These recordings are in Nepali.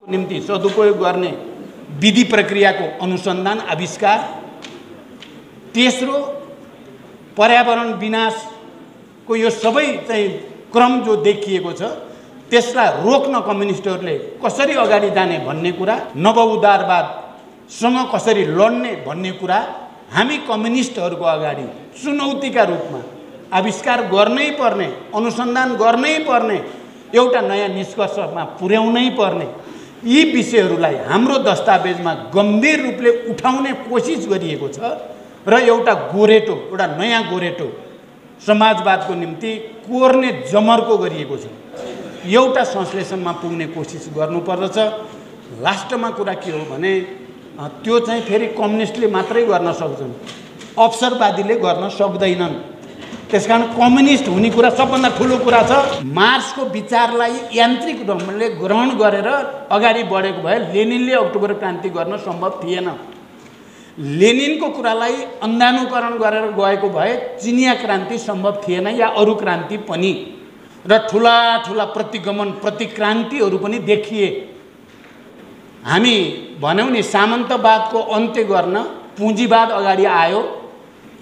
निम्ति सदुपयोग गर्ने विधि प्रक्रियाको अनुसन्धान आविष्कार, तेस्रो पर्यावरण विनाशको यो सबै चाहिँ क्रम जो देखिएको छ त्यसलाई रोक्न कम्युनिस्टहरूले कसरी अगाडि जाने भन्ने कुरा, नवउदारवादसँग कसरी लड्ने भन्ने कुरा हामी कम्युनिस्टहरूको अगाडि चुनौतीका रूपमा आविष्कार गर्नै पर्ने, अनुसन्धान गर्नै पर्ने, एउटा नयाँ निष्कर्षमा पुर्याउनै पर्ने यी विषयहरूलाई हाम्रो दस्तावेजमा गम्भीर रूपले उठाउने कोसिस गरिएको छ र एउटा गोरेटो, एउटा नयाँ गोरेटो समाजवादको निम्ति कोर्ने जमर्को गरिएको छ। एउटा संश्लेषणमा पुग्ने कोसिस गर्नुपर्दछ। लास्टमा कुरा के हो भने त्यो चाहिँ फेरि कम्युनिस्टले मात्रै गर्न सक्छन्, अवसरवादीले गर्न सक्दैनन्। त्यसकारण कम्युनिस्ट हुने कुरा सबभन्दा ठुलो कुरा छ। मार्क्सको विचारलाई यान्त्रिक ढङ्गले ग्रहण गरेर अगाडि बढेको भए लेनिनले अक्टोबर क्रान्ति गर्न सम्भव थिएन। लेनिनको कुरालाई अन्धानुकरण गरेर गएको भए चिनिया क्रान्ति सम्भव थिएन या अरू क्रान्ति पनि, र ठुला ठुला प्रतिगमन प्रतिक्रान्तिहरू पनि देखिए। हामी भन्यौँ नि सामन्तवादको अन्त्य गर्न पुँजीवाद अगाडि आयो।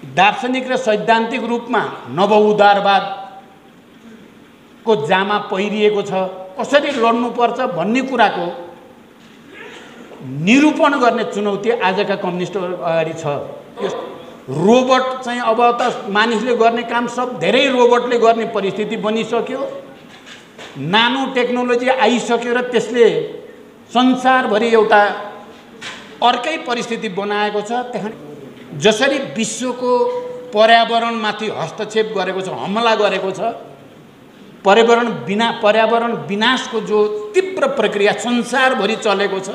दार्शनिक र सैद्धान्तिक रूपमा नवउदारवादको जामा पहिरिएको छ। कसरी लड्नुपर्छ भन्ने कुराको निरूपण गर्ने चुनौती आजका कम्युनिस्टहरू अगाडि छ। रोबोट चाहिँ अब त मानिसले गर्ने काम सब धेरै रोबोटले गर्ने परिस्थिति बनिसक्यो। नानो टेक्नोलोजी आइसक्यो र त्यसले संसारभरि एउटा अर्कै परिस्थिति बनाएको छ। त्यहाँ जसरी विश्वको पर्यावरणमाथि हस्तक्षेप गरेको छ, हमला गरेको छ, पर्यावरण विनाशको जो तीव्र प्रक्रिया संसारभरि चलेको छ,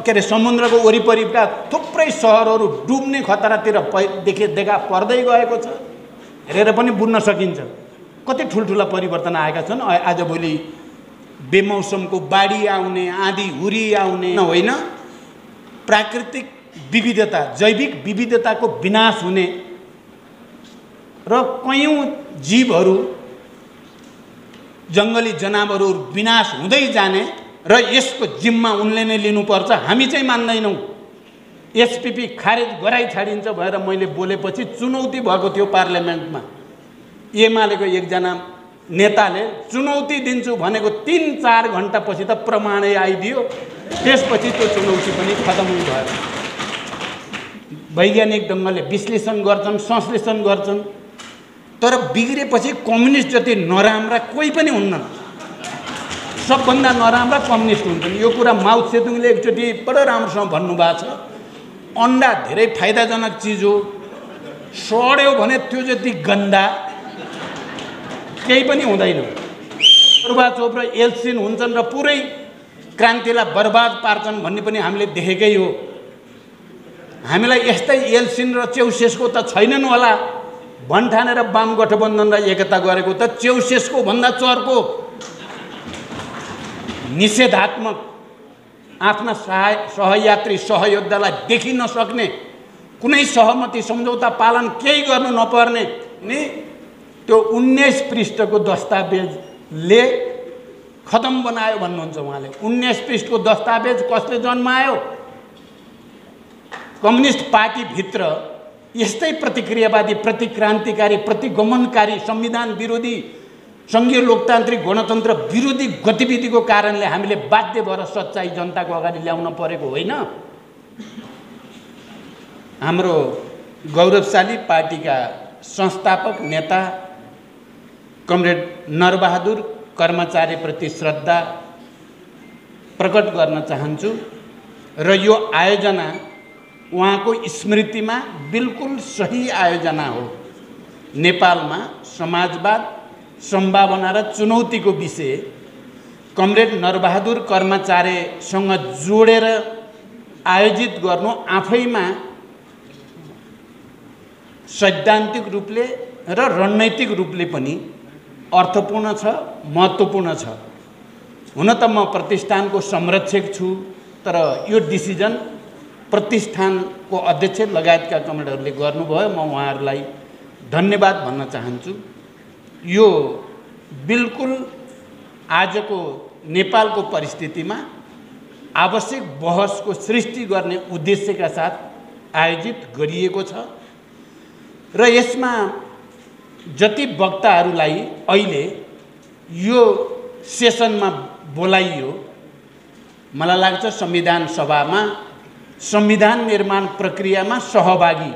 के अरे समुद्रको वरिपरिका थुप्रै सहरहरू डुब्ने खतरातिर देखा पर्दै गएको छ। हेरेर पनि बुझ्न सकिन्छ कति ठुल्ठुला परिवर्तन आएका छन्। आजभोलि बेमौसमको बाढी आउने, आँधी हुरी आउने होइन, प्राकृतिक विविधता, जैविक विविधताको विनाश हुने र कयौं जीवहरू, जङ्गली जनावरहरू विनाश हुँदै जाने र यसको जिम्मा उनले नै लिनुपर्छ। हामी चाहिँ मान्दैनौँ। एसपीपी खारेज गराइ छाडिन्छ भनेर मैले बोलेपछि चुनौती भएको थियो पार्लियामेन्टमा। एमालेको एकजना नेताले चुनौती दिन्छु भनेको 3-4 घण्टापछि त प्रमाणै आइदियो। त्यसपछि त्यो चुनौती पनि खतम भयो। वैज्ञानिक ढङ्गले विश्लेषण गर्छन्, संश्लेषण गर्छन्, तर बिग्रेपछि कम्युनिस्ट जति नराम्रा कोही पनि हुन्नन्। सबभन्दा नराम्रा कम्युनिस्ट हुन्छन्। यो कुरा माओ सेतुङले एकचोटि बडो राम्रोसँग भन्नुभएको छ। अन्डा धेरै फाइदाजनक चिज हो, सड्यो भने त्यो जति गन्दा केही पनि हुँदैन। गोर्बाचोभ र एल्सिन हुन्छन् र पुरै क्रान्तिलाई बर्बाद पार्छन् भन्ने पनि हामीले देखेकै हो। हामीलाई यस्तै एल्सिन र चेउसेस्को त छैनन् होला भन्ठानेर वाम गठबन्धनलाई एकता गरेको त चेउसेस्को भन्दा चर्को निषेधात्मक, आफ्ना सहयात्री सहयोद्धालाई देखि नसक्ने, कुनै सहमति सम्झौता पालन केही गर्नु नपर्ने नि त्यो 19 पृष्ठको दस्तावेजले खतम बनायो भन्नुहुन्छ उहाँले। 19 पृष्ठको दस्तावेज कसले जन्मायो? कम्युनिस्ट पार्टीभित्र यस्तै प्रतिक्रियावादी, प्रतिक्रान्तिकारी, प्रतिगमनकारी, संविधान विरोधी, सङ्घीय लोकतान्त्रिक गणतन्त्र विरोधी गतिविधिको कारणले हामीले बाध्य भएर सच्चाइ जनताको अगाडि ल्याउन परेको होइन। हाम्रो गौरवशाली पार्टीका संस्थापक नेता कमरेड नरबहादुर कर्मचारीप्रति श्रद्धा प्रकट गर्न चाहन्छु र यो आयोजना उहाँको स्मृतिमा बिल्कुल सही आयोजना हो। नेपालमा समाजवाद, सम्भावना र चुनौतीको विषय कमरेड नरबहादुर कर्मचारीसँग जोडेर आयोजित गर्नु आफैमा सैद्धान्तिक रूपले र रणनैतिक रूपले पनि अर्थपूर्ण छ, महत्त्वपूर्ण छ। हुन त म प्रतिष्ठानको संरक्षक छु, तर यो डिसिजन प्रतिष्ठानको अध्यक्ष लगायतका कमरेडहरूले गर्नुभयो। म उहाँहरूलाई धन्यवाद भन्न चाहन्छु। यो बिल्कुल आजको नेपालको परिस्थितिमा आवश्यक बहसको सृष्टि गर्ने उद्देश्यका साथ आयोजित गरिएको छ र यसमा जति वक्ताहरूलाई अहिले यो सेसनमा बोलाइयो, मलाई लाग्छ संविधान सभामा संविधान निर्माण प्रक्रियामा सहभागी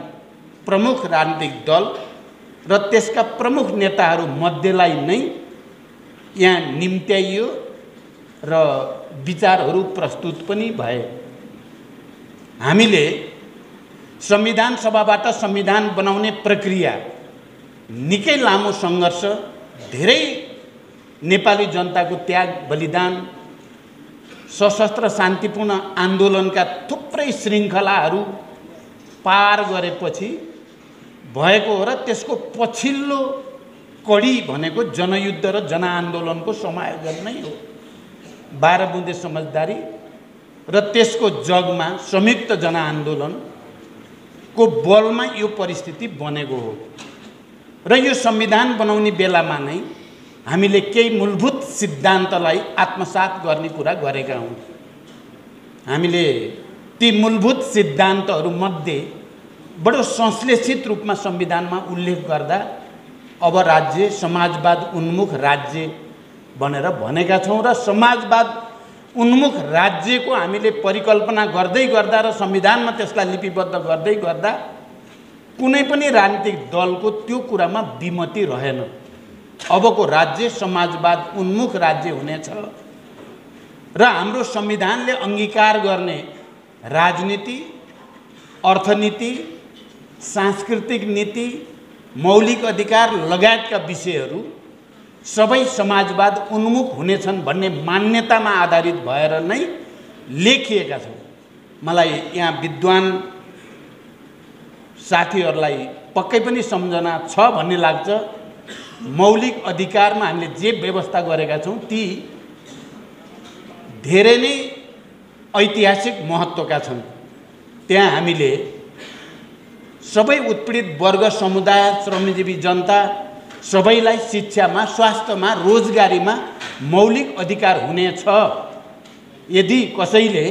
प्रमुख राजनीतिक दल र त्यसका प्रमुख नेताहरू मध्येलाई नै यहाँ निम्त्याइयो र विचारहरू प्रस्तुत पनि भए। हामीले संविधान सभाबाट संविधान बनाउने प्रक्रिया निकै लामो सङ्घर्ष, धेरै नेपाली जनताको त्याग बलिदान, सशस्त्र शान्तिपूर्ण आन्दोलनका थुप्रै श्रृङ्खलाहरू पार गरेपछि भएको हो र त्यसको पछिल्लो कडी भनेको जनयुद्ध र जनआन्दोलनको समायोजन नै हो। 12 बुँदे समझदारी र त्यसको जगमा संयुक्त जनआन्दोलनको बलमा यो परिस्थिति बनेको हो र यो संविधान बनाउने बेलामा नै हामीले केही मूलभूत सिद्धान्तलाई आत्मसात गर्ने कुरा गरेका हौँ। हामीले ती मूलभूत सिद्धान्तहरूमध्ये बडो संश्लेषित रूपमा संविधानमा उल्लेख गर्दा अब राज्य समाजवाद उन्मुख राज्य भनेर भनेका छौँ र समाजवाद उन्मुख राज्यको हामीले परिकल्पना गर्दै गर्दा र संविधानमा त्यसलाई लिपिबद्ध गर्दै गर्दा कुनै पनि राजनीतिक दलको त्यो कुरामा विमति रहेन। अबको राज्य समाजवाद उन्मुख राज्य हुनेछ र हाम्रो संविधानले अंगीकार गर्ने राजनीति, अर्थनीति, सांस्कृतिक नीति, मौलिक अधिकार लगायतका विषयहरू सबै समाजवाद उन्मुख हुनेछन् भन्ने मान्यतामा आधारित भएर नै लेखिएका छन्। मलाई यहाँ विद्वान साथीहरूलाई पक्कै पनि सम्झना छ भन्ने लाग्छ। मौलिक अधिकारमा हामीले जे व्यवस्था गरेका छौँ ती धेरै नै ऐतिहासिक महत्त्वका छन्। त्यहाँ हामीले सबै उत्पीडित वर्ग समुदाय, श्रमजीवी जनता सबैलाई शिक्षामा, स्वास्थ्यमा, रोजगारीमा मौलिक अधिकार हुनेछ। यदि कसैले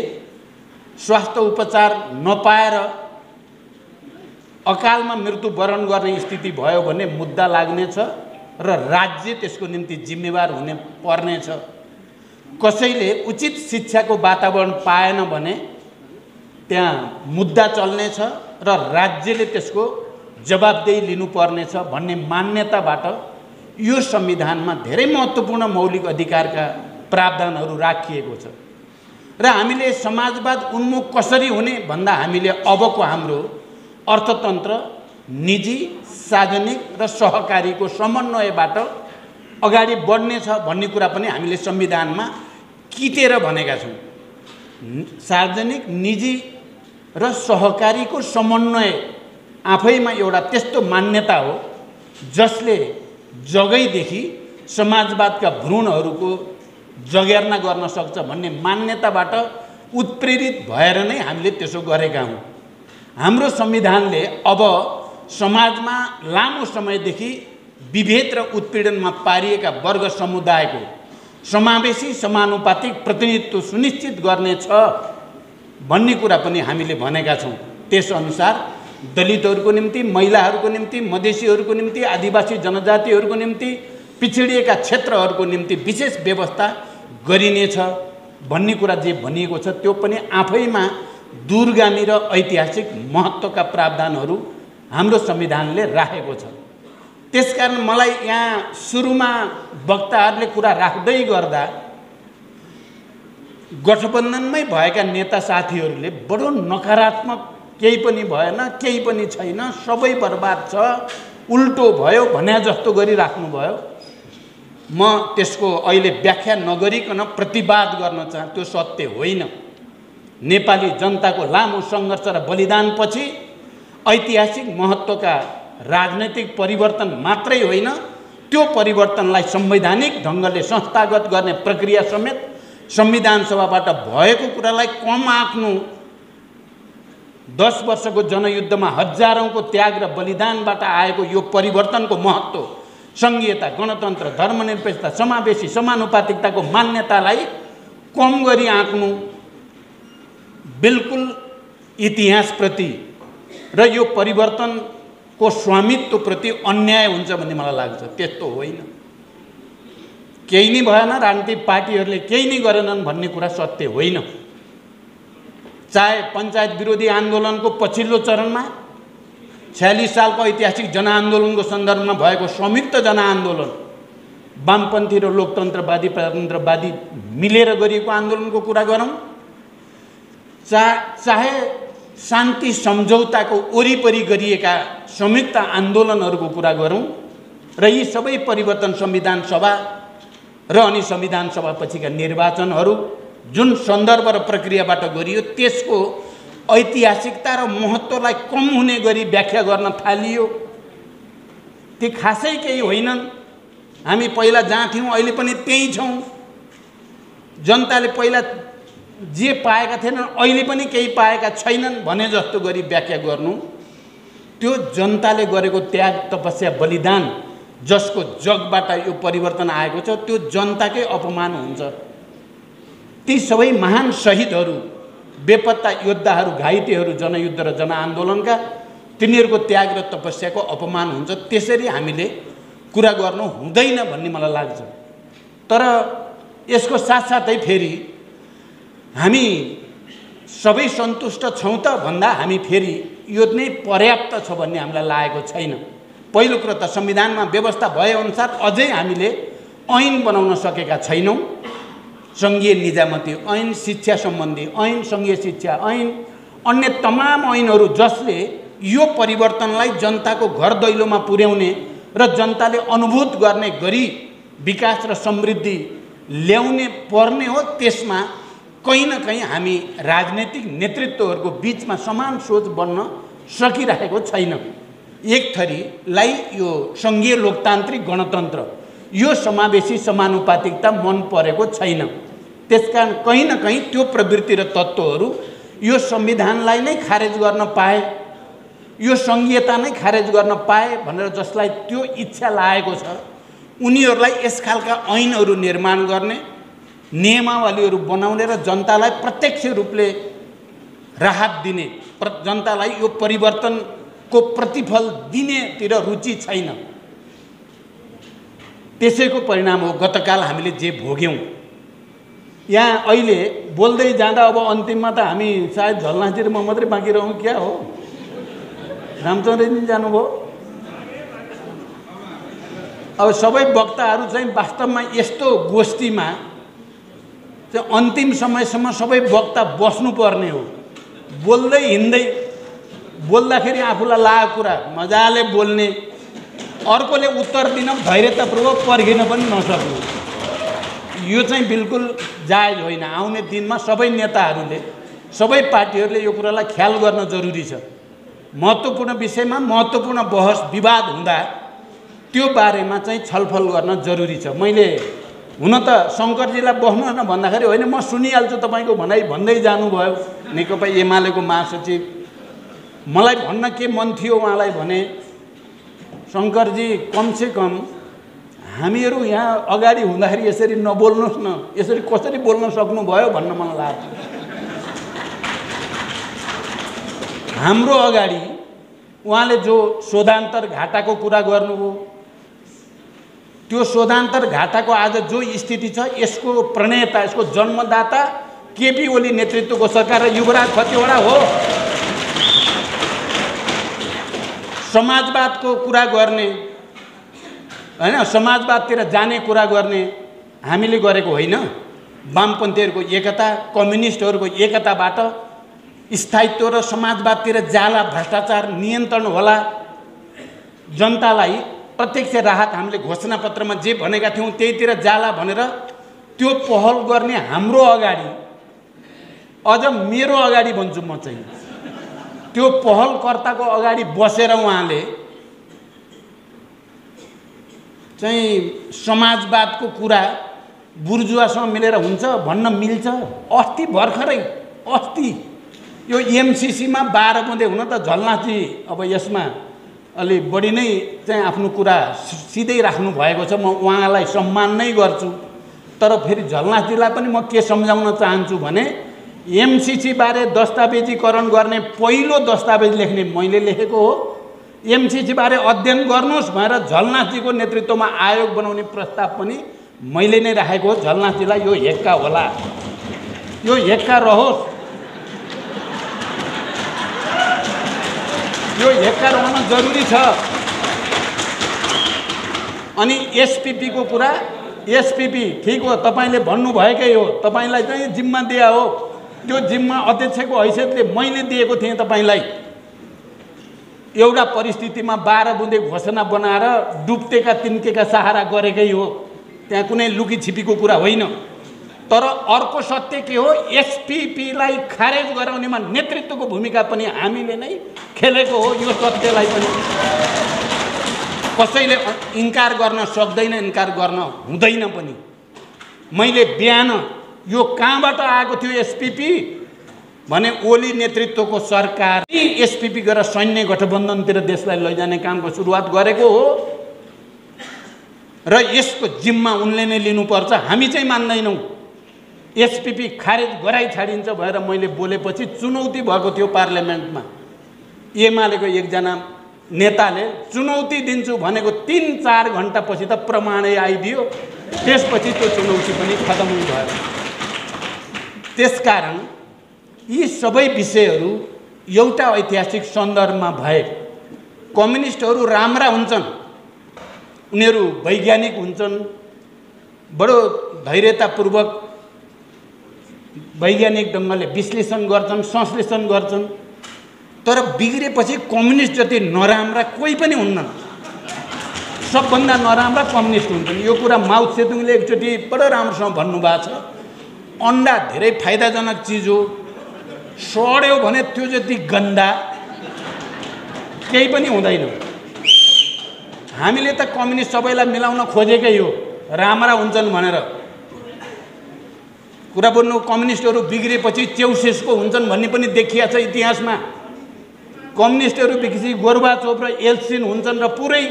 स्वास्थ्य उपचार नपाएर अकालमा मृत्युवरण गर्ने स्थिति भयो भने मुद्दा लाग्नेछ र राज्य त्यसको निम्ति जिम्मेवार हुने पर्नेछ। कसैले उचित शिक्षाको वातावरण पाएन भने त्यहाँ मुद्दा चल्नेछ र राज्यले त्यसको जवाबदेही लिनुपर्नेछ भन्ने मान्यताबाट यो संविधानमा धेरै महत्त्वपूर्ण मौलिक अधिकारका प्रावधानहरू राखिएको छ र हामीले समाजवाद उन्मुख कसरी हुने भन्दा हामीले अबको हाम्रो अर्थतन्त्र निजी, सार्वजनिक र सहकारीको समन्वयबाट अगाडि बढ्नेछ भन्ने कुरा पनि हामीले संविधानमा किटेर भनेका छौँ। सार्वजनिक, निजी र सहकारीको समन्वय आफैमा एउटा त्यस्तो मान्यता हो जसले जगैदेखि समाजवादका भ्रूणहरूको जगेर्ना गर्न सक्छ भन्ने मान्यताबाट उत्प्रेरित भएर नै हामीले त्यसो गरेका हौँ। हाम्रो संविधानले अब समाजमा लामो समयदेखि विभेद र उत्पीडनमा पारिएका वर्ग समुदायको समावेशी समानुपातिक प्रतिनिधित्व सुनिश्चित गर्नेछ भन्ने कुरा पनि हामीले भनेका छौँ। त्यसअनुसार दलितहरूको निम्ति, महिलाहरूको निम्ति, मधेसीहरूको निम्ति, आदिवासी जनजातिहरूको निम्ति, पिछडिएका क्षेत्रहरूको निम्ति विशेष व्यवस्था गरिनेछ भन्ने कुरा जे भनिएको छ त्यो पनि आफैमा दूरगामी र ऐतिहासिक महत्त्वका प्रावधानहरू हाम्रो संविधानले राखेको छ। त्यसकारण मलाई यहाँ सुरुमा वक्ताहरूले कुरा राख्दै गर्दा गठबन्धनमै भएका नेता साथीहरूले बडो नकारात्मक, केही पनि भएन, केही पनि छैन, सबै बर्बाद छ, उल्टो भयो भन्या जस्तो गरिराख्नु भयो। म त्यसको अहिले व्याख्या नगरिकन प्रतिवाद गर्न चाहन्छु। त्यो सत्य होइन। नेपाली जनताको लामो सङ्घर्ष र बलिदानपछि ऐतिहासिक महत्त्वका राजनैतिक परिवर्तन मात्रै होइन, त्यो परिवर्तनलाई संवैधानिक ढङ्गले संस्थागत गर्ने प्रक्रिया समेत संविधान सभाबाट भएको कुरालाई कम आँक्नु, 10 वर्षको जनयुद्धमा हजारौंको त्याग र बलिदानबाट आएको यो परिवर्तनको महत्त्व, संघीयता, गणतन्त्र, धर्मनिरपेक्षता, समावेशी समानुपातिकताको मान्यतालाई कम गरी आँक्नु बिल्कुल इतिहासप्रति र यो परिवर्तनको स्वामित्वप्रति अन्याय हुन्छ भन्ने मलाई लाग्छ। त्यस्तो होइन, केही नै भएन, राजनीतिक पार्टीहरूले केही नै गरेनन् भन्ने कुरा सत्य होइन। चाहे पञ्चायत विरोधी आन्दोलनको पछिल्लो चरणमा 46 सालको ऐतिहासिक जनआन्दोलनको सन्दर्भमा भएको संयुक्त जनआन्दोलन, वामपन्थी र लोकतन्त्रवादी प्रजातन्त्रवादी मिलेर गरिएको आन्दोलनको कुरा गरौँ, चाहे शान्ति सम्झौताको वरिपरि गरिएका संयुक्त आन्दोलनहरूको कुरा गरौँ, र यी सबै परिवर्तन संविधान सभा र अनि संविधान सभा पछिका निर्वाचनहरू जुन सन्दर्भ र प्रक्रियाबाट गरियो त्यसको ऐतिहासिकता र महत्त्वलाई कम हुने गरी व्याख्या गर्न थालियो। ती खासै केही होइनन्। हामी पहिला जहाँ थियौँ अहिले पनि त्यही छौँ। जनताले पहिला जे पाएका थिएनन् अहिले पनि केही पाएका छैनन् भने जस्तो गरी व्याख्या गर्नु, त्यो जनताले गरेको त्याग, तपस्या, बलिदान जसको जगबाट यो परिवर्तन आएको छ त्यो जनताकै अपमान हुन्छ। ती सबै महान शहीदहरू, बेपत्ता योद्धाहरू, घाइतेहरू जनयुद्ध र जनआन्दोलनका, तिनीहरूको त्याग र तपस्याको अपमान हुन्छ। त्यसरी हामीले कुरा गर्नु हुँदैन भन्ने मलाई लाग्छ। तर यसको साथसाथै फेरि हामी सबै सन्तुष्ट छौँ त भन्दा हामी फेरि यो नै पर्याप्त छ भन्ने हामीलाई लागेको छैन। पहिलो कुरो त संविधानमा व्यवस्था भएअनुसार अझै हामीले ऐन बनाउन सकेका छैनौँ। सङ्घीय निजामती ऐन, शिक्षा सम्बन्धी ऐन, सङ्घीय शिक्षा ऐन, अन्य तमाम ऐनहरू जसले यो परिवर्तनलाई जनताको घर दैलोमा पुर्याउने र जनताले अनुभूत गर्ने गरी विकास र समृद्धि ल्याउने पर्ने हो, त्यसमा कहीँ न कहीँ हामी राजनैतिक नेतृत्वहरूको बिचमा समान सोच बन्न सकिरहेको छैन। एक थरीलाई यो सङ्घीय लोकतान्त्रिक गणतन्त्र, यो समावेशी समानुपातिकता मन परेको छैन। त्यसकारण कहीँ न कहीँ त्यो प्रवृत्ति र तत्त्वहरू यो संविधानलाई नै खारेज गर्न पाए, यो सङ्घीयता नै खारेज गर्न पाए भनेर जसलाई त्यो इच्छा लागेको छ उनीहरूलाई यस खालका ऐनहरू निर्माण गर्ने, नियमावलीहरू बनाउने र जनतालाई प्रत्यक्ष रूपले राहत दिने, जनतालाई यो परिवर्तनको प्रतिफल दिनेतिर रुचि छैन। त्यसैको परिणाम हो गतकाल हामीले जे भोग्यौँ। यहाँ अहिले बोल्दै जाँदा अब अन्तिममा त हामी सायद झलनाथजी र म मात्रै बाँकी रहौँ क्या हो? रामचन्द्रजी जानुभयो। अब सबै वक्ताहरू चाहिँ वास्तवमा यस्तो गोष्ठीमा चाहिँ अन्तिम समयसम्म सबै वक्ता बस्नुपर्ने हो। बोल्दै हिँड्दै बोल्दाखेरि आफूलाई लागेको कुरा मजाले बोल्ने, अर्कोले उत्तर दिन धैर्यतापूर्वक पर्खिन पनि नसक्नु, यो चाहिँ बिल्कुल जायज होइन। आउने दिनमा सबै नेताहरूले, सबै पार्टीहरूले यो कुरालाई ख्याल गर्न जरुरी छ। महत्त्वपूर्ण विषयमा महत्त्वपूर्ण बहस विवाद हुँदा त्यो बारेमा चाहिँ छलफल गर्न जरुरी छ। मैले हुन त शङ्करजीलाई बस्नु न भन्दाखेरि होइन म सुनिहाल्छु तपाईँको भनाइ भन्दै जानुभयो। नेकपा एमालेको महासचिव, मलाई भन्न के मन थियो उहाँलाई भने, शङ्करजी कमसेकम हामीहरू यहाँ अगाडि हुँदाखेरि यसरी नबोल्नुहोस् न, यसरी कसरी बोल्न सक्नुभयो भन्न मन लाग्यो। हाम्रो अगाडि उहाँले जो शोधान्तर घाटाको कुरा गर्नुभयो, त्यो शोधान्तर घाटाको आज जो स्थिति छ यसको प्रणेता, यसको जन्मदाता केपी ओली नेतृत्वको सरकार र युवराज खतिवडा हो। समाजवादको कुरा गर्ने हैन, समाजवादतिर जाने कुरा गर्ने हामीले गरेको होइन। वामपन्थीहरूको एकता, कम्युनिस्टहरूको एकताबाट स्थायित्व र समाजवादतिर जाला, भ्रष्टाचार नियन्त्रण होला, जनतालाई प्रत्यक्ष राहत हामीले घोषणापत्रमा जे भनेका थियौँ त्यहीतिर जाला भनेर त्यो पहल गर्ने हाम्रो अगाडि, अझ मेरो अगाडि भन्छु म चाहिँ, त्यो पहलकर्ताको अगाडि बसेर उहाँले चाहिँ समाजवादको कुरा बुर्जुवासँग मिलेर हुन्छ भन्न मिल्छ? अस्ति भर्खरै यो एमसीसीमा 12 बुँदे हुन त झलनाथजी अब यसमा अलि बढी नै चाहिँ आफ्नो कुरा सिधै राख्नु भएको छ। म उहाँलाई सम्मान नै गर्छु, तर फेरि झलनाथजीलाई पनि म के सम्झाउन चाहन्छु भने एमसीसी बारे दस्तावेजीकरण गर्ने पहिलो दस्तावेज लेख्ने मैले लेखेको हो। एमसीसी बारे अध्ययन गर्नुहोस् भनेर झलनाथजीको नेतृत्वमा आयोग बनाउने प्रस्ताव पनि मैले नै राखेको हो। झलनाथजीलाई यो हेक्का होला, यो हेक्का रहोस्, यो हेक्का रहन जरुरी छ। अनि एसपीपी को कुरा, एसपीपी ठीक हो, तपाईले भन्नुभएकै हो, तपाईलाई चाहिँ जिम्मा दिया हो। त्यो जिम्मा अध्यक्षको हैसियतले मैले दिएको थिएँ तपाईलाई। एउटा परिस्थितिमा 12 बुँदे घोषणा बनाएर डुब्तेका तिन्केका सहारा गरेकै हो, त्यहाँ कुनै लुकी छिपीको कुरा होइन। तर अर्को सत्य के हो, एसपीपीलाई खारेज गराउनेमा नेतृत्वको भूमिका पनि हामीले नै खेलेको हो। यो सत्यलाई पनि कसैले इन्कार गर्न सक्दैन, इन्कार गर्न हुँदैन पनि। मैले बिहान यो कहाँबाट आएको थियो एसपीपी भने ओली नेतृत्वको सरकार एसपीपी गरेर सैन्य गठबन्धनतिर देशलाई लैजाने कामको सुरुवात गरेको हो र यसको जिम्मा उनले नै लिनुपर्छ। हामी चाहिँ मान्दैनौँ। एसपीपी खारेज गराइ छाडिन्छ भनेर मैले बोलेपछि चुनौती भएको थियो पार्लियामेन्टमा। एमालेको एकजना नेताले चुनौती दिन्छु भनेको 3-4 घण्टापछि त प्रमाणै आइदियो। त्यसपछि त्यो चुनौती पनि खतम भयो। त्यसकारण यी सबै विषयहरू एउटा ऐतिहासिक सन्दर्भमा भए। कम्युनिस्टहरू राम्रा हुन्छन्, उनीहरू वैज्ञानिक हुन्छन्, बडो धैर्यतापूर्वक वैज्ञानिक ढङ्गले विश्लेषण गर्छन्, संश्लेषण गर्छन्। तर बिग्रेपछि कम्युनिस्ट जति नराम्रा कोही पनि हुन्नन्। सबभन्दा नराम्रा कम्युनिस्ट हुन्छन्। यो कुरा माओ त्से-तुङले एकचोटि बडो राम्रोसँग भन्नुभएको छ। अन्डा धेरै फाइदाजनक चिज हो, सड्यो भने त्यो जति गन्दा केही पनि हुँदैन। हामीले त कम्युनिस्ट सबैलाई मिलाउन खोजेकै हो, राम्रा हुन्छन् भनेर। कुरा बोल्नु, कम्युनिस्टहरू बिग्रेपछि चेउसेसको हुन्छन् भन्ने पनि देखिया छ इतिहासमा। कम्युनिस्टहरू बिग्रेपछि गोर्बाचोभ र एल्सिन हुन्छन् र पुरै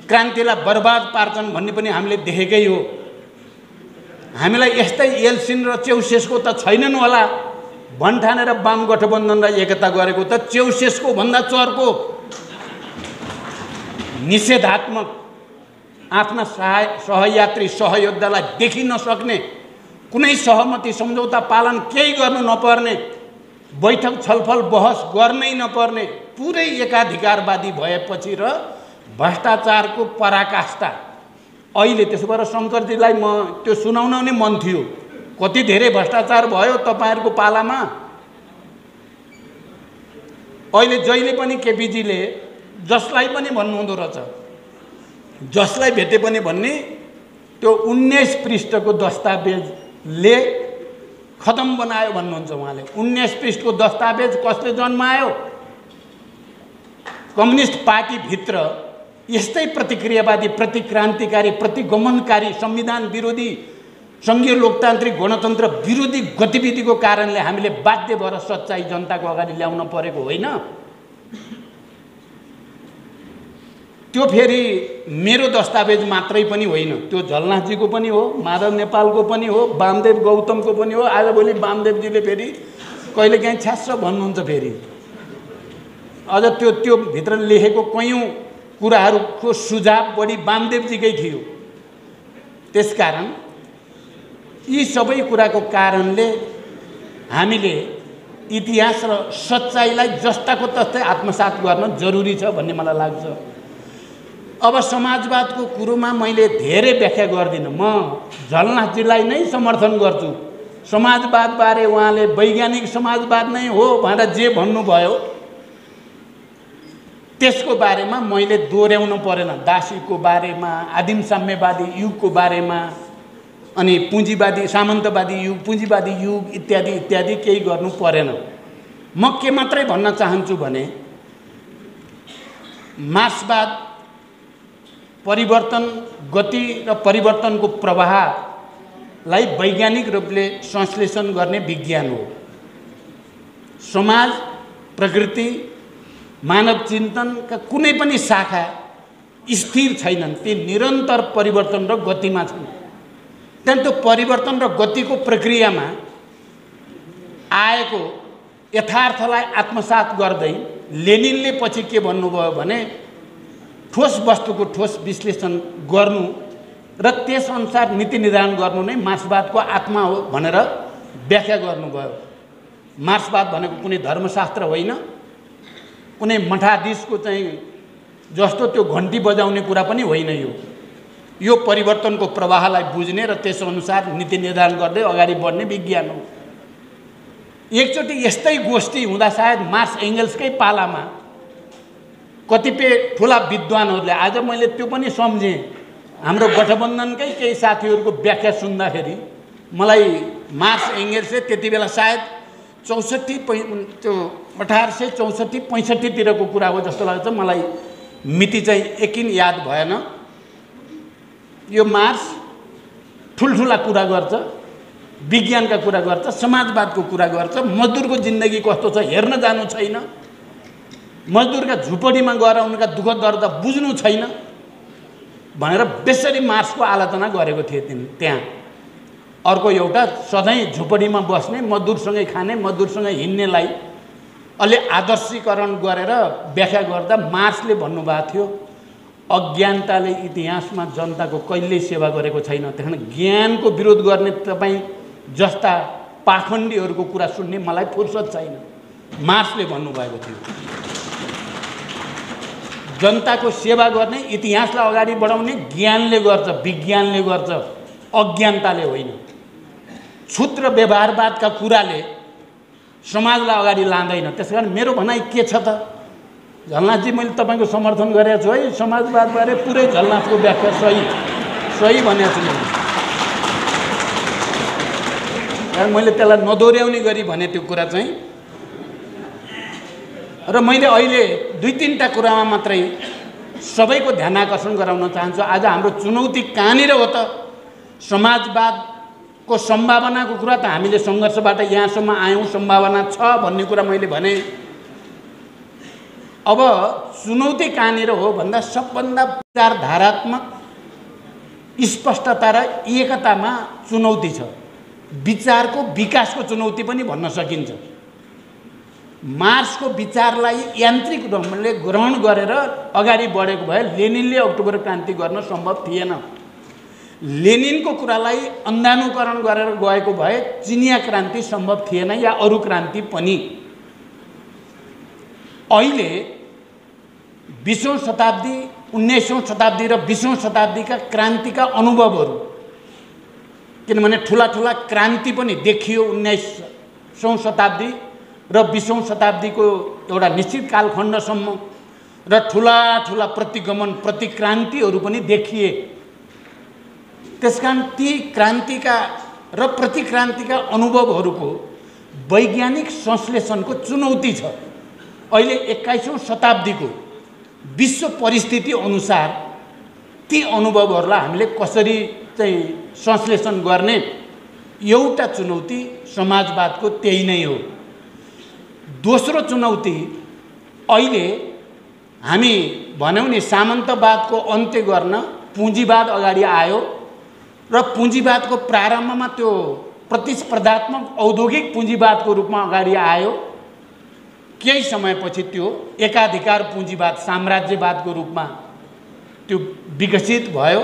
क्रान्तिलाई बर्बाद पार्छन् भन्ने पनि हामीले देखेकै हो। हामीलाई यस्तै एल्सिन र चेउसेसको त छैनन् होला भन्ठानेर वाम गठबन्धनलाई एकता गरेको त चेउसेसको भन्दा चर्को निषेधात्मक आफ्ना सहयात्री सहयोद्धालाई देखिन नसक्ने, कुनै सहमति सम्झौता पालन केही गर्नु नपर्ने, बैठक छलफल बहस गर्नै नपर्ने पुरै एकाधिकारवादी भएपछि र भ्रष्टाचारको पराकाष्ठा। अहिले त्यसो भएर शङ्करजीलाई म त्यो सुनाउन नै मन थियो, कति धेरै भ्रष्टाचार भयो तपाईहरुको पालामा। अहिले जहिले पनि केपीजीले जसलाई पनि भन्नुहुँदो रहेछ, जसलाई भेटे पनि भन्ने त्यो 19 पृष्ठको दस्तावेजले खतम बनायो भन्नुहुन्छ उहाँले। 19 पृष्ठको दस्तावेज कसले जन्मायो? कम्युनिस्ट पार्टीभित्र यस्तै प्रतिक्रियावादी, प्रतिक्रान्तिकारी, प्रतिगमनकारी, संविधान विरोधी, संघीय लोकतान्त्रिक गणतन्त्र विरोधी गतिविधिको कारणले हामीले बाध्य भएर सच्चाई जनताको अगाडि ल्याउन परेको होइन। त्यो फेरि मेरो दस्तावेज मात्रै पनि होइन, त्यो झलनाथजीको पनि हो, माधव नेपालको पनि हो, वामदेव गौतमको पनि हो। आजभोलि वामदेवजीले फेरि कहिलेकाहीँ छ्यास्स भन्नुहुन्छ फेरि। अझ त्यो भित्र लेखेको कयौँ कुराहरूको सुझाव बढी वामदेवजीकै थियो। त्यसकारण यी सबै कुराको कारणले हामीले इतिहास र सच्चाइलाई जस्ताको तस्तै आत्मसात गर्न जरुरी छ भन्ने मलाई लाग्छ। अब समाजवादको कुरोमा मैले धेरै व्याख्या गर्दिनँ, म झलनाथजीलाई नै समर्थन गर्छु। समाजवादबारे उहाँले वैज्ञानिक समाजवाद नै हो भनेर जे भन्नुभयो त्यसको बारेमा मैले दोहोर्याउनु परेन। दासीको बारेमा, आदिम साम्यवादी युगको बारेमा, अनि पुँजीवादी सामन्तवादी युग, पुँजीवादी युग इत्यादि इत्यादि केही गर्नु परेन। म के मात्रै भन्न चाहन्छु भने मार्क्सवाद परिवर्तन गति र परिवर्तनको प्रवाहलाई वैज्ञानिक रूपले संश्लेषण गर्ने विज्ञान हो। समाज, प्रकृति, मानव चिन्तनका कुनै पनि शाखा स्थिर छैनन्, ती निरन्तर परिवर्तन र गतिमा छन्। त्यहाँ त्यो परिवर्तन र गतिको प्रक्रियामा आएको यथार्थलाई आत्मसात गर्दै लेनिनले पछि के भन्नुभयो भने ठोस वस्तुको ठोस विश्लेषण गर्नु र त्यसअनुसार नीति निर्धारण गर्नु नै मार्क्सवादको आत्मा हो भनेर व्याख्या गर्नुभयो। मार्क्सवाद भनेको कुनै धर्मशास्त्र होइन, कुनै मठाधीशको चाहिँ जस्तो त्यो घन्टी बजाउने कुरा पनि होइन। यो परिवर्तनको प्रवाहलाई बुझ्ने र त्यसअनुसार नीति निर्धारण गर्दै अगाडि बढ्ने विज्ञान हो। एकचोटि यस्तै गोष्ठी हुँदा सायद मार्क्स एङ्गल्सकै पालामा कतिपय ठुला विद्वानहरूले, आज मैले त्यो पनि सम्झेँ, हाम्रो गठबन्धनकै केही साथीहरूको व्याख्या सुन्दाखेरि मलाई मार्क्स एङ्गल्सले त्यति बेला सायद 1864-65 कुरा हो जस्तो लाग्छ मलाई, मिति चाहिँ एकिन याद भएन। यो मार्क्स ठुल्ठुला कुरा गर्छ, विज्ञानका कुरा गर्छ, समाजवादको कुरा गर्छ, मजदुरको जिन्दगी कस्तो छ हेर्न जानु छैन, मजदुरका झुपडीमा गएर उनका दुःख दर्द बुझ्नु छैन भनेर बेसरी मार्क्सको आलोचना गरेको थिए त्यहाँ। अर्को एउटा सधैँ झुपडीमा बस्ने, मजदुरसँगै खाने, मजदुरसँगै हिँड्नेलाई अलि आदर्शीकरण गरेर व्याख्या गर्दा मार्क्सले भन्नुभएको थियो अज्ञानताले इतिहासमा जनताको कहिल्यै सेवा गरेको छैन, त्यहाँ ज्ञानको विरोध गर्ने तपाईँ जस्ता पाखण्डीहरूको कुरा सुन्ने मलाई फुर्सद छैन। मार्क्सले भन्नुभएको थियो जनताको सेवा गर्ने, इतिहासलाई अगाडि बढाउने ज्ञानले गर्छ, विज्ञानले गर्छ, अज्ञानताले होइन। क्षुद्र व्यवहारवादका कुराले समाजलाई अगाडि लाँदैन। त्यसकारण मेरो भनाइ के छ त, झलनाथजी मैले तपाईँको समर्थन गरेको छु है, समाजवादबारे पुरै झलनाथको व्याख्या सही भनेको छु मैले। कारण मैले त्यसलाई नदोर्याउने गरी भने त्यो कुरा चाहिँ। र मैले अहिले 2-3टा कुरामा मात्रै सबैको ध्यान आकर्षण गराउन चाहन्छु। आज हाम्रो चुनौती कहाँनिर हो त? समाजवादको सम्भावनाको कुरा त हामीले सङ्घर्षबाट यहाँसम्म आयौँ, सम्भावना छ भन्ने कुरा मैले भने। अब चुनौती कहाँनिर हो भन्दा सबभन्दा विचारधारात्मक स्पष्टता र एकतामा चुनौती छ। विचारको विकासको चुनौती पनि भन्न सकिन्छ। मार्क्सको विचारलाई यान्त्रिक ढङ्गले ग्रहण गरेर अगाडि बढेको भए लेनिनले अक्टोबर क्रान्ति गर्न सम्भव थिएन। लेनिनको कुरालाई अन्धानुकरण गरेर गएको भए चिनिया क्रान्ति सम्भव थिएन या अरू क्रान्ति पनि। अहिले 20औं शताब्दी, 19औं शताब्दी र 20औं शताब्दीका क्रान्तिका अनुभवहरू, किनभने ठुला क्रान्ति पनि देखियो 19औं शताब्दी र 20औं शताब्दीको एउटा निश्चित कालखण्डसम्म, र ठुला प्रतिगमन प्रतिक्रान्तिहरू पनि देखिए। त्यसकारण ती क्रान्तिका र प्रतिक्रान्तिका अनुभवहरूको वैज्ञानिक संश्लेषणको चुनौती छ। अहिले 21औं शताब्दीको विश्व परिस्थिति अनुसार ती अनुभवहरूलाई हामीले कसरी चाहिँ संश्लेषण गर्ने, एउटा चुनौती समाजवादको त्यही नै हो। दोस्रो चुनौती, अहिले हामी भन्यौँ नि सामन्तवादको अन्त्य गर्न पुँजीवाद अगाडि आयो र पुँजीवादको प्रारम्भमा त्यो प्रतिस्पर्धात्मक औद्योगिक पुँजीवादको रूपमा अगाडि आयो। केही समयपछि त्यो एकाधिकार पुँजीवाद, साम्राज्यवादको रूपमा त्यो विकसित भयो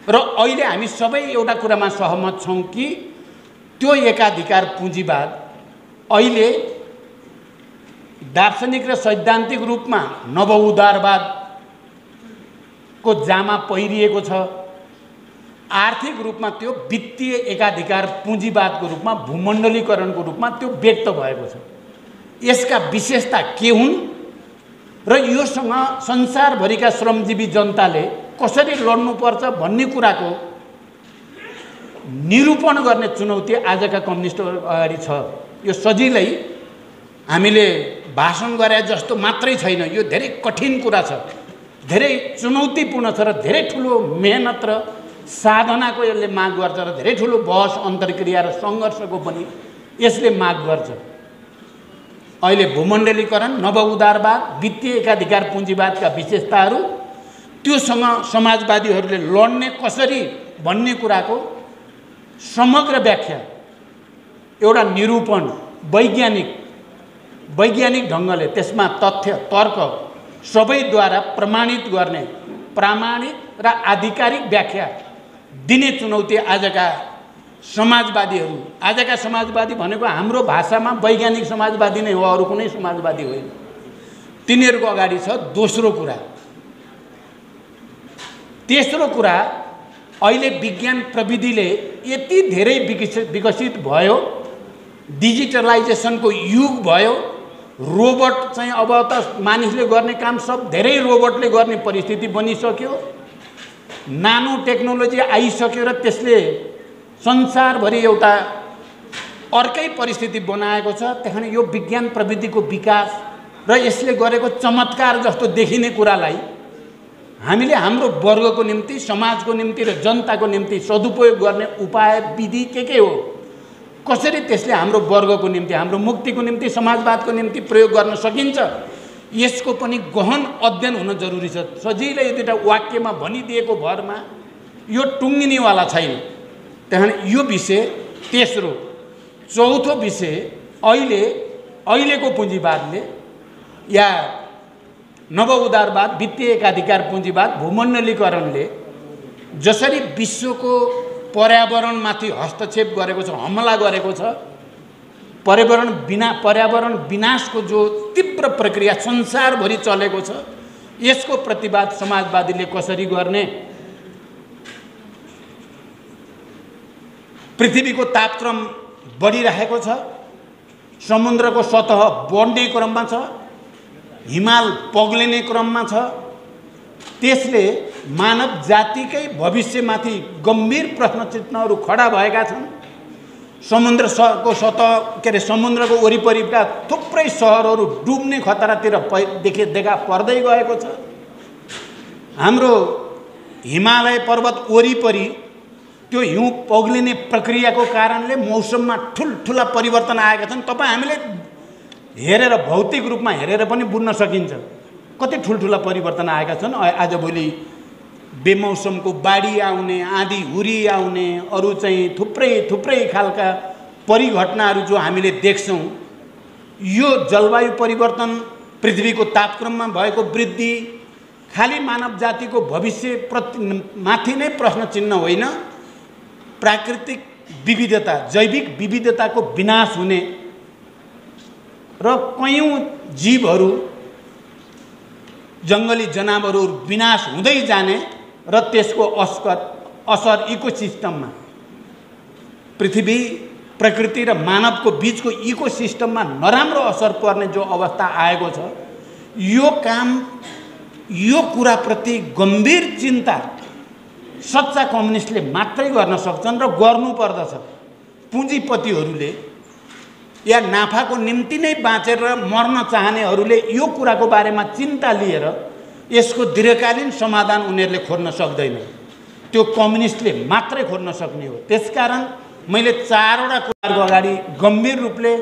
र अहिले हामी सबै एउटा कुरामा सहमत छौँ कि त्यो एकाधिकार पुँजीवाद अहिले दार्शनिक र सैद्धान्तिक रूपमा नवउदारवादको जामा पहिरिएको छ। आर्थिक रूपमा त्यो वित्तीय एकाधिकार पुँजीवादको रूपमा, भूमण्डलीकरणको रूपमा त्यो व्यक्त भएको छ। यसका विशेषता के हुन् र योसँग संसारभरिका श्रमजीवी जनताले कसरी लड्नुपर्छ भन्ने कुराको निरूपण गर्ने चुनौती आजका कम्युनिस्टहरू अगाडि छ। यो सजिलै हामीले भाषण गरे जस्तो मात्रै छैन, यो धेरै कठिन कुरा छ, धेरै चुनौतीपूर्ण छ र धेरै ठुलो मेहनत र साधनाको यसले माग गर्छ र धेरै ठुलो बहस, अन्तर्क्रिया र सङ्घर्षको पनि यसले माग गर्छ। अहिले भूमण्डलीकरण, नवउदारवाद, वित्तीय एकाधिकार पुँजीवादका विशेषताहरू, त्योसँग समाजवादीहरूले लड्ने कसरी भन्ने कुराको समग्र व्याख्या, एउटा निरूपण वैज्ञानिक ढङ्गले त्यसमा तथ्य तर्क सबैद्वारा प्रमाणित गर्ने प्रामाणिक र आधिकारिक व्याख्या दिने चुनौती आजका समाजवादी भनेको हाम्रो भाषामा वैज्ञानिक समाजवादी नै हो, अरू कुनै समाजवादी होइन। तिनीहरूको अगाडि छ। दोस्रो कुरा, तेस्रो कुरा, अहिले विज्ञान प्रविधिले यति धेरै विकसित भयो, डिजिटलाइजेसनको युग भयो, रोबोट चाहिँ अब त मानिसले गर्ने काम सब धेरै रोबोटले गर्ने परिस्थिति बनिसक्यो। नानो टेक्नोलोजी आइसक्यो र त्यसले संसारभरि एउटा अर्कै परिस्थिति बनाएको छ। त्यहाँ यो विज्ञान प्रविधिको विकास र यसले गरेको चमत्कार जस्तो देखिने कुरालाई हामीले हाम्रो वर्गको निम्ति, समाजको निम्ति र जनताको निम्ति सदुपयोग गर्ने उपाय विधि के हो, कसरी त्यसले हाम्रो वर्गको निम्ति, हाम्रो मुक्तिको निम्ति, समाजवादको निम्ति प्रयोग गर्न सकिन्छ, यसको पनि गहन अध्ययन हुन जरुरी छ। सजिलै एउटा वाक्यमा भनिदिएको भरमा यो टुङ्गिनेवाला छैन। त्यहाँ यो विषय तेस्रो। चौथो विषय, अहिलेको पुँजीवादले या नव उदारवाद, वित्तीय एकाधिकार पुँजीवाद, भूमण्डलीकरणले जसरी विश्वको पर्यावरणमाथि हस्तक्षेप गरेको छ, हमला गरेको छ, पर्यावरण विनाशको जो तीव्र प्रक्रिया संसारभरि चलेको छ, यसको प्रतिवाद समाजवादीले कसरी गर्ने? पृथ्वीको तापक्रम बढिरहेको छ, समुद्रको सतह बढ्ने क्रममा छ, हिमाल पग्लिने क्रममा छ। त्यसले मानव जातिकै भविष्यमाथि गम्भीर प्रश्न चिन्हहरू खडा भएका छन्। समुद्रको सतह समुद्रको वरिपरिका थुप्रै सहरहरू डुब्ने खतरातिर देखा पर्दै गएको छ। हाम्रो हिमालय पर्वत वरिपरि त्यो हिउँ पग्लिने प्रक्रियाको कारणले मौसममा ठुल्ठुला परिवर्तन आएका छन्। तपाईँ हामीले हेरेर, भौतिक रूपमा हेरेर पनि बुझ्न सकिन्छ कति ठुल्ठुला परिवर्तन आएका छन्। आजभोलि बेमौसमको बाढी आउने, आँधी हुरी आउने, अरू चाहिँ थुप्रै खालका परिघटनाहरू जो हामीले देख्छौँ, यो जलवायु परिवर्तन, पृथ्वीको तापक्रममा भएको वृद्धि खाली मानव जातिको भविष्य माथि नै प्रश्न चिन्ह होइन, प्राकृतिक विविधता, जैविक विविधताको विनाश हुने र कयौं जीवहरू, जङ्गली जनावरहरू विनाश हुँदै जाने र त्यसको असर इकोसिस्टममा, पृथ्वी, प्रकृति र मानवको बीचको इकोसिस्टममा नराम्रो असर पर्ने जो अवस्था आएको छ, यो कुराप्रति गम्भीर चिन्ता सच्चा कम्युनिस्टले मात्रै गर्न सक्छन् र गर्नुपर्दछ। पुँजीपतिहरूले या नाफाको निम्ति नै बाँचेर मर्न चाहनेहरूले यो कुराको बारेमा चिन्ता लिएर यसको दीर्घकालीन समाधान उनीहरूले खोज्न सक्दैन। त्यो कम्युनिस्टले मात्रै खोज्न सक्ने हो। त्यसकारण मैले चारवटा कुराको अगाडि गम्भीर रूपले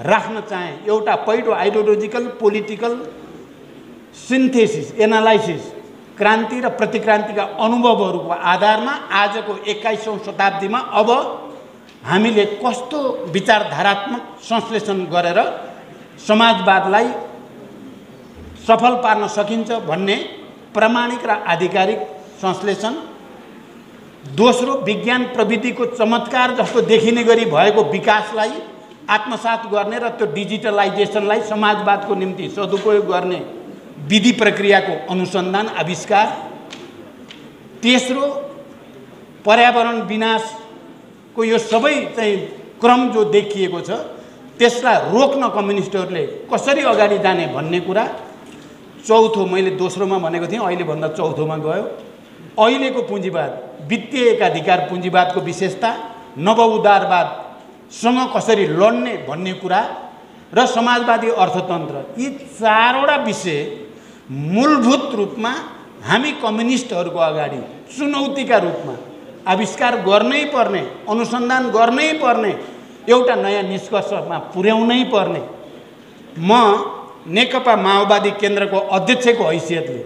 राख्न चाहे। एउटा, पहिलो आइडियोलोजिकल पोलिटिकल सिन्थेसिस, एनालाइसिस, क्रान्ति र प्रतिक्रान्तिका अनुभवहरूको आधारमा आजको 21औं शताब्दीमा अब हामीले कस्तो विचारधारात्मक संश्लेषण गरेर समाजवादलाई सफल पार्न सकिन्छ भन्ने प्रामाणिक र आधिकारिक संश्लेषण। दोस्रो, विज्ञान प्रविधिको चमत्कार जस्तो देखिने गरी भएको विकासलाई आत्मसात गर्ने र त्यो डिजिटलाइजेसनलाई समाजवादको निम्ति सदुपयोग गर्ने विधि प्रक्रियाको अनुसन्धान आविष्कार। तेस्रो, पर्यावरण विनाशको यो सबै चाहिँ क्रम जो देखिएको छ त्यसलाई रोक्न कम्युनिस्टहरूले कसरी अगाडि जाने भन्ने कुरा। चौथो, मैले दोस्रोमा भनेको थिएँ, अहिले भन्दा चौथोमा गयो, अहिलेको पुँजीवाद, वित्तीय एकाधिकार पुँजीवादको विशेषता, नव उदारवादसँग कसरी लड्ने भन्ने कुरा र समाजवादी अर्थतन्त्र। यी चारवटा विषय मूलभूत रूपमा हामी कम्युनिस्टहरूको अगाडि चुनौतीका रूपमा आविष्कार गर्नै पर्ने, अनुसन्धान गर्नै पर्ने, एउटा नयाँ निष्कर्षमा पुर्याउनै पर्ने। म नेकपा माओवादी केन्द्रको अध्यक्षको हैसियतले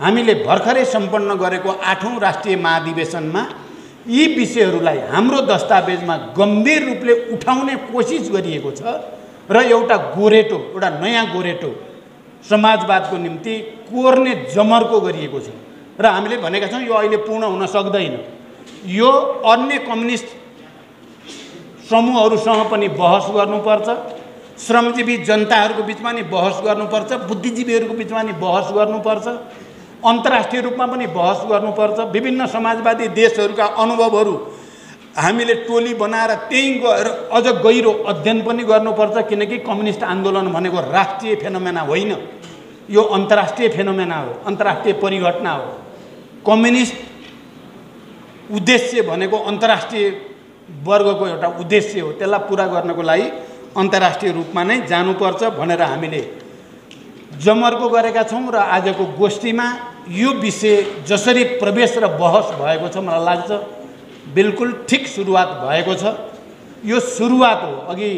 हामीले भर्खरै सम्पन्न गरेको 8औं राष्ट्रिय महाधिवेशनमा यी विषयहरूलाई हाम्रो दस्तावेजमा गम्भीर रूपले उठाउने कोसिस गरिएको छ र एउटा गोरेटो, एउटा नयाँ गोरेटो समाजवादको निम्ति कोर्ने जमर्को गरिएको छ र हामीले भनेका छौँ यो अहिले पूर्ण हुन सक्दैन। यो अन्य कम्युनिस्ट समूहहरूसँग पनि बहस गर्नुपर्छ, श्रमजीवी जनताहरूको बिचमा नि बहस गर्नुपर्छ, बुद्धिजीवीहरूको बिचमा नि बहस गर्नुपर्छ, अन्तर्राष्ट्रिय रूपमा पनि बहस गर्नुपर्छ। विभिन्न समाजवादी देशहरूका अनुभवहरू हामीले टोली बनाएर त्यही गएर अझ गहिरो अध्ययन पनि गर्नुपर्छ, किनकि कम्युनिस्ट आन्दोलन भनेको राष्ट्रिय फेनोमेना होइन, यो अन्तर्राष्ट्रिय फेनोमेना हो, अन्तर्राष्ट्रिय परिघटना हो। कम्युनिस्ट उद्देश्य भनेको अन्तर्राष्ट्रिय वर्गको एउटा उद्देश्य हो, त्यसलाई पुरा गर्नको लागि अन्तर्राष्ट्रिय रूपमा नै जानुपर्छ भनेर हामीले जमर्को गरेका छौँ। र आजको गोष्ठीमा यो विषय जसरी प्रवेश र बहस भएको छ मलाई लाग्छ बिल्कुल ठिक सुरुवात भएको छ। यो सुरुवात हो, अघि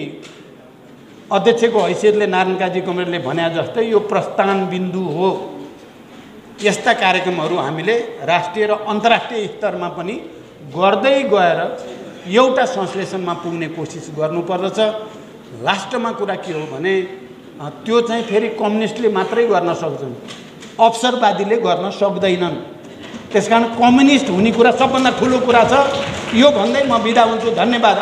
अध्यक्षको हैसियतले नारायण काजी कमरेडले भने जस्तै यो प्रस्थान बिन्दु हो। यस्ता कार्यक्रमहरू हामीले राष्ट्रिय र अन्तर्राष्ट्रिय स्तरमा पनि गर्दै गएर एउटा संश्लेषणमा पुग्ने कोसिस गर्नुपर्दछ। लास्टमा कुरा के हो भने त्यो चाहिँ फेरि कम्युनिस्टले मात्रै गर्न सक्छन्, अवसरवादीले गर्न सक्दैनन्। त्यसकारण कम्युनिस्ट हुने कुरा सबभन्दा ठुलो कुरा छ। यो भन्दै म बिदा हुन्छु। धन्यवाद।